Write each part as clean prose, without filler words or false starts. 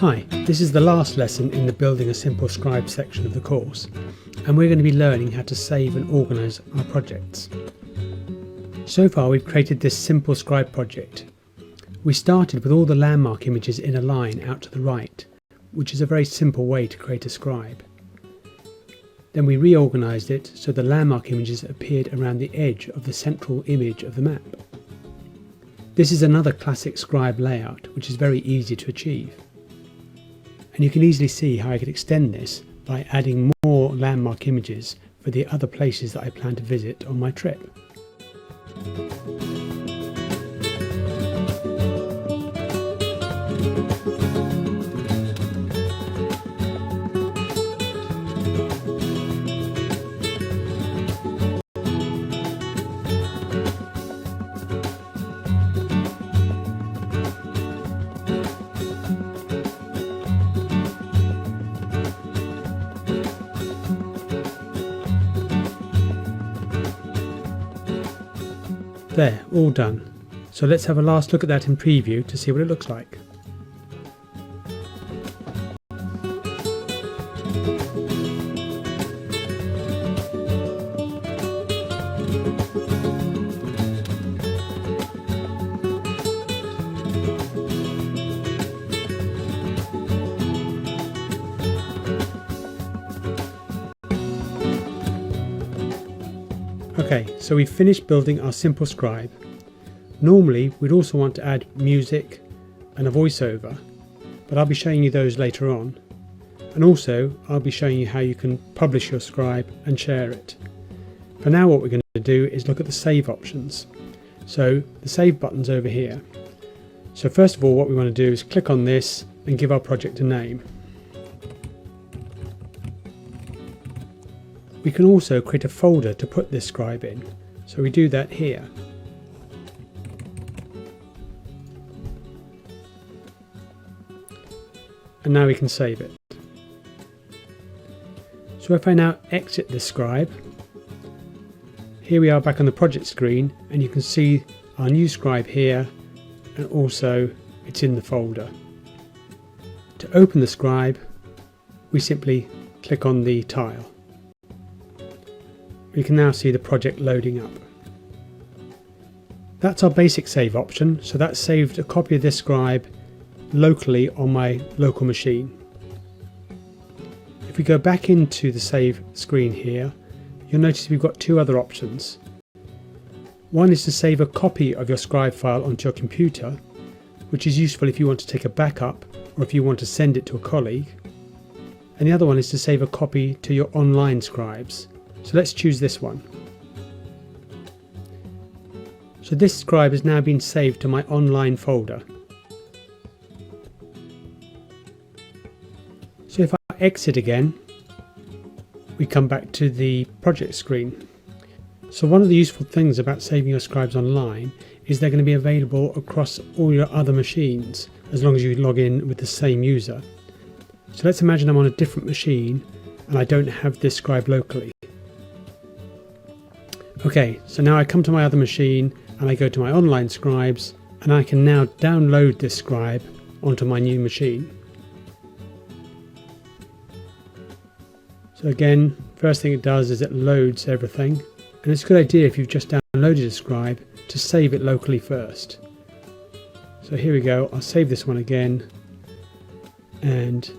Hi, this is the last lesson in the Building a Simple Scribe section of the course, and we're going to be learning how to save and organise our projects. So far we've created this simple scribe project. We started with all the landmark images in a line out to the right, which is a very simple way to create a scribe. Then we reorganised it so the landmark images appeared around the edge of the central image of the map. This is another classic scribe layout, which is very easy to achieve. And you can easily see how I could extend this by adding more landmark images for the other places that I plan to visit on my trip. There, all done. So let's have a last look at that in preview to see what it looks like. Okay, so we've finished building our simple scribe. Normally we'd also want to add music and a voiceover, but I'll be showing you those later on. And also I'll be showing you how you can publish your scribe and share it. For now what we're going to do is look at the save options. So the save button's over here. So first of all what we want to do is click on this and give our project a name. We can also create a folder to put this scribe in, so we do that here. And now we can save it. So if I now exit this scribe, here we are back on the project screen, and you can see our new scribe here, and also it's in the folder. To open the scribe, we simply click on the tile. We can now see the project loading up. That's our basic save option, so that saved a copy of this scribe locally on my local machine. If we go back into the save screen here, you'll notice we've got two other options. One is to save a copy of your scribe file onto your computer, which is useful if you want to take a backup or if you want to send it to a colleague. And the other one is to save a copy to your online scribes. So let's choose this one. So this scribe has now been saved to my online folder. So if I exit again, we come back to the project screen. So one of the useful things about saving your scribes online is they're going to be available across all your other machines as long as you log in with the same user. So let's imagine I'm on a different machine and I don't have this scribe locally. Okay, so now I come to my other machine and I go to my online scribes and I can now download this scribe onto my new machine. So again, first thing it does is it loads everything, and it's a good idea if you've just downloaded a scribe to save it locally first. So here we go, I'll save this one again, and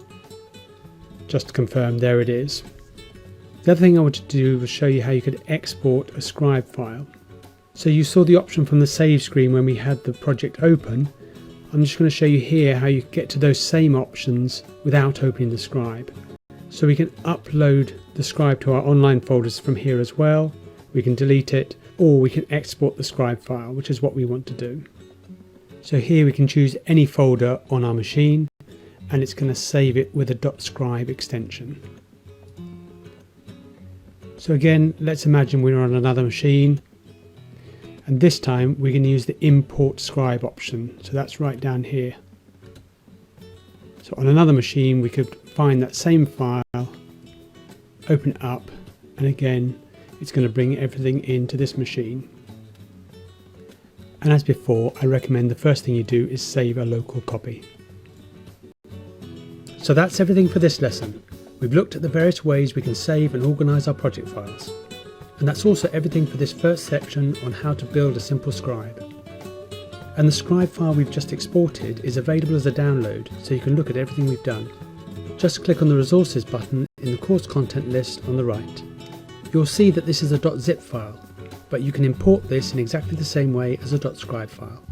just to confirm, there it is. The other thing I wanted to do was show you how you could export a scribe file. So you saw the option from the save screen when we had the project open. I'm just going to show you here how you get to those same options without opening the scribe. So we can upload the scribe to our online folders from here as well. We can delete it, or we can export the scribe file, which is what we want to do. So here we can choose any folder on our machine, and it's going to save it with a .scribe extension. So again, let's imagine we're on another machine, and this time we're going to use the import scribe option. So that's right down here. So on another machine we could find that same file, open it up, and again it's going to bring everything into this machine. And as before, I recommend the first thing you do is save a local copy. So that's everything for this lesson. We've looked at the various ways we can save and organise our project files. And that's also everything for this first section on how to build a simple scribe. And the scribe file we've just exported is available as a download, so you can look at everything we've done. Just click on the resources button in the course content list on the right. You'll see that this is a .zip file, but you can import this in exactly the same way as a .scribe file.